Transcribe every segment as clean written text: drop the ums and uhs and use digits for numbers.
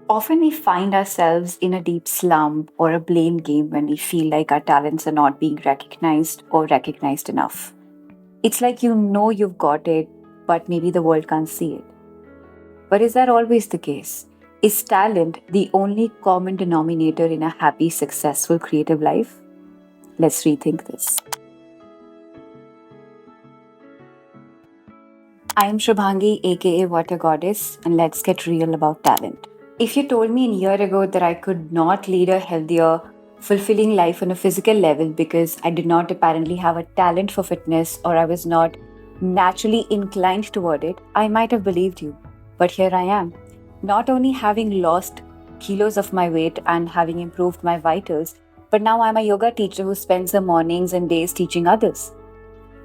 Often we find ourselves in a deep slump or a blame game when we feel like our talents are not being recognized or recognized enough. It's like you know you've got it, but maybe the world can't see it. But is that always the case? Is talent the only common denominator in a happy, successful, creative life? Let's rethink this. I am Shubhangi, aka Water Goddess, and let's get real about talent. If you told me a year ago that I could not lead a healthier, fulfilling life on a physical level because I did not apparently have a talent for fitness or I was not naturally inclined toward it, I might have believed you. But here I am, not only having lost kilos of my weight and having improved my vitals, but now I'm a yoga teacher who spends her mornings and days teaching others.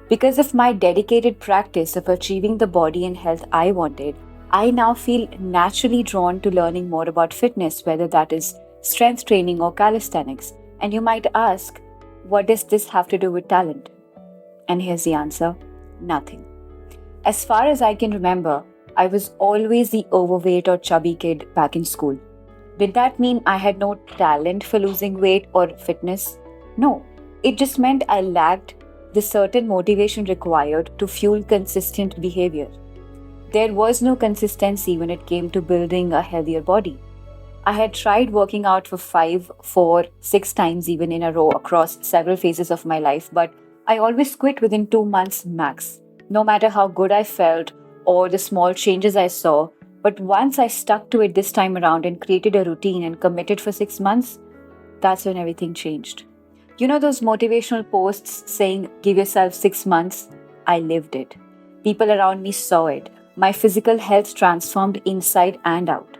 Because of my dedicated practice of achieving the body and health I wanted, I now feel naturally drawn to learning more about fitness, whether that is strength training or calisthenics. And you might ask, what does this have to do with talent? And here's the answer: nothing. As far as I can remember, I was always the overweight or chubby kid back in school. Did that mean I had no talent for losing weight or fitness? No. It just meant I lacked the certain motivation required to fuel consistent behavior. There was no consistency when it came to building a healthier body. I had tried working out for 5, 4, 6 times even in a row across several phases of my life, but I always quit within 2 months max, no matter how good I felt or the small changes I saw. But once I stuck to it this time around and created a routine and committed for 6 months, that's when everything changed. You know those motivational posts saying, give yourself 6 months? I lived it. People around me saw it. My physical health transformed inside and out.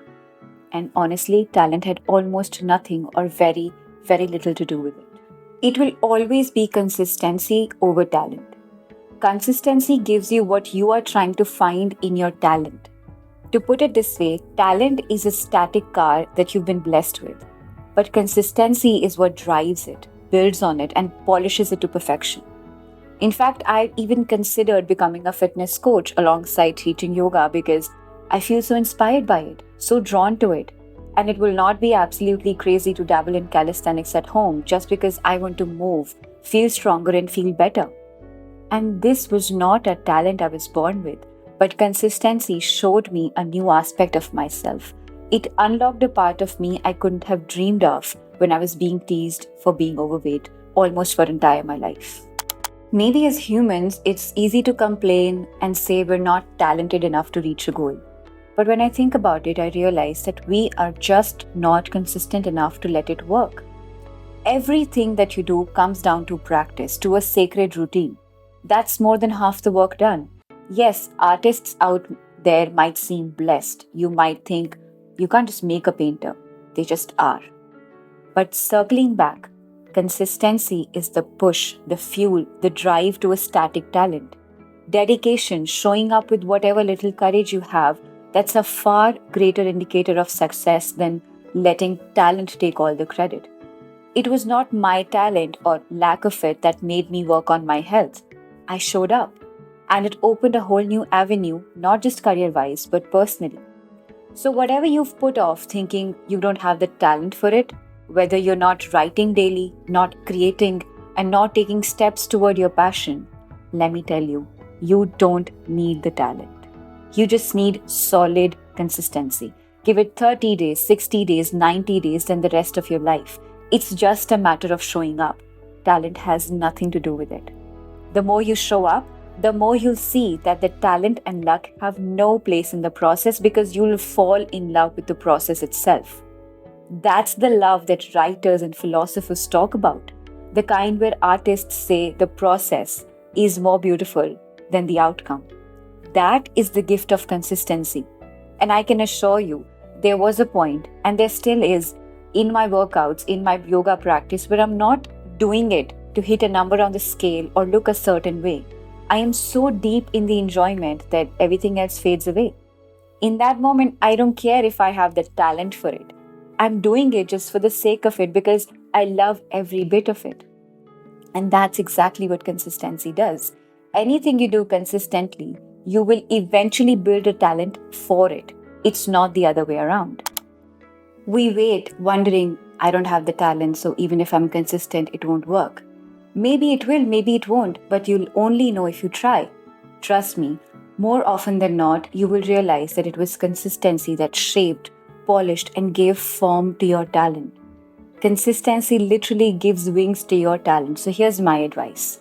And honestly, talent had almost nothing or very, very little to do with it. It will always be consistency over talent. Consistency gives you what you are trying to find in your talent. To put it this way, talent is a static car that you've been blessed with. But consistency is what drives it, builds on it, and polishes it to perfection. In fact, I even considered becoming a fitness coach alongside teaching yoga because I feel so inspired by it, so drawn to it. And it will not be absolutely crazy to dabble in calisthenics at home just because I want to move, feel stronger, and feel better. And this was not a talent I was born with, but consistency showed me a new aspect of myself. It unlocked a part of me I couldn't have dreamed of when I was being teased for being overweight almost for entire my life. Maybe as humans, it's easy to complain and say we're not talented enough to reach a goal. But when I think about it, I realize that we are just not consistent enough to let it work. Everything that you do comes down to practice, to a sacred routine. That's more than half the work done. Yes, artists out there might seem blessed. You might think you can't just make a painter, they just are. But circling back, consistency is the push, the fuel, the drive to a static talent. Dedication, showing up with whatever little courage you have, that's a far greater indicator of success than letting talent take all the credit. It was not my talent or lack of it that made me work on my health. I showed up, and it opened a whole new avenue, not just career wise, but personally. So, whatever you've put off thinking you don't have the talent for it, whether you're not writing daily, not creating, and not taking steps toward your passion, let me tell you, you don't need the talent. You just need solid consistency. Give it 30 days, 60 days, 90 days, then the rest of your life. It's just a matter of showing up. Talent has nothing to do with it. The more you show up, the more you'll see that the talent and luck have no place in the process because you'll fall in love with the process itself. That's the love that writers and philosophers talk about, the kind where artists say the process is more beautiful than the outcome. That is the gift of consistency. And I can assure you, there was a point, and there still is, in my workouts, in my yoga practice, where I'm not doing it to hit a number on the scale or look a certain way. I am so deep in the enjoyment that everything else fades away. In that moment, I don't care if I have the talent for it. I'm doing it just for the sake of it because I love every bit of it. And that's exactly what consistency does. Anything you do consistently, you will eventually build a talent for it. It's not the other way around. We wait, wondering, I don't have the talent, so even if I'm consistent, it won't work. Maybe it will, maybe it won't, but you'll only know if you try. Trust me, more often than not, you will realize that it was consistency that shaped, polished, and gave form to your talent. Consistency literally gives wings to your talent. So here's my advice: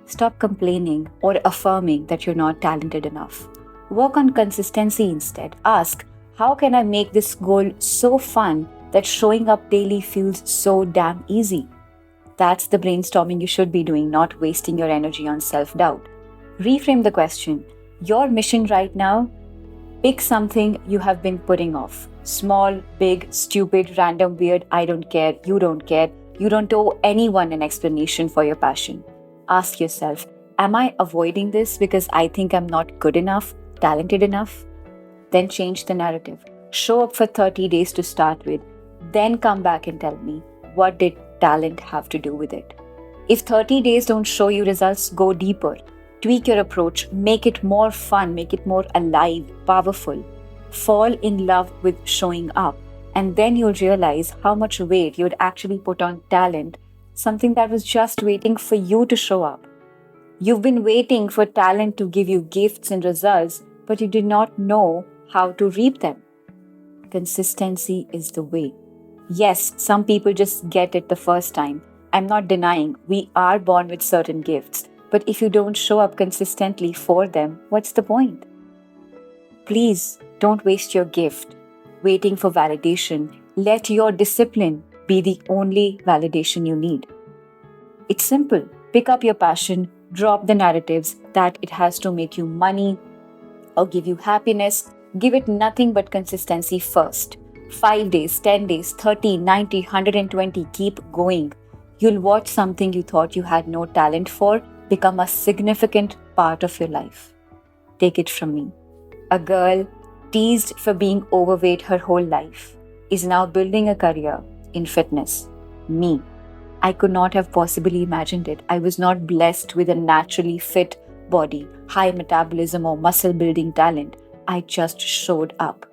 stop complaining or affirming that you're not talented enough. Work on consistency instead. Ask, how can I make this goal so fun that showing up daily feels so damn easy? That's the brainstorming you should be doing, not wasting your energy on self doubt. Reframe the question. Your mission right now? Pick something you have been putting off. Small, big, stupid, random, weird, I don't care, you don't care. You don't owe anyone an explanation for your passion. Ask yourself, am I avoiding this because I think I'm not good enough, talented enough? Then change the narrative. Show up for 30 days to start with. Then come back and tell me, what did talent have to do with it? If 30 days don't show you results, go deeper. Tweak your approach, make it more fun, make it more alive, powerful. Fall in love with showing up, and then you'll realize how much weight you'd actually put on talent, something that was just waiting for you to show up. You've been waiting for talent to give you gifts and results, but you did not know how to reap them. Consistency is the way. Yes, some people just get it the first time. I'm not denying we are born with certain gifts, but if you don't show up consistently for them, what's the point? Please don't waste your gift waiting for validation. Let your discipline be the only validation you need. It's simple. Pick up your passion, drop the narratives that it has to make you money or give you happiness. Give it nothing but consistency first. 5 days, 10 days, 30, 90, 120, keep going. You'll watch something you thought you had no talent for become a significant part of your life. Take it from me. A girl teased for being overweight her whole life is now building a career in fitness. Me. I could not have possibly imagined it. I was not blessed with a naturally fit body, high metabolism, or muscle building talent. I just showed up.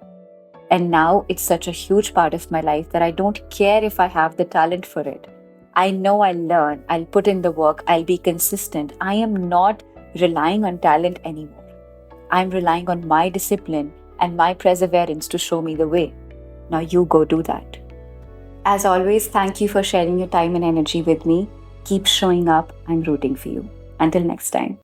And now it's such a huge part of my life that I don't care if I have the talent for it. I know I'll learn, I'll put in the work, I'll be consistent. I am not relying on talent anymore. I'm relying on my discipline and my perseverance to show me the way. Now you go do that. As always, thank you for sharing your time and energy with me. Keep showing up. I'm rooting for you. Until next time.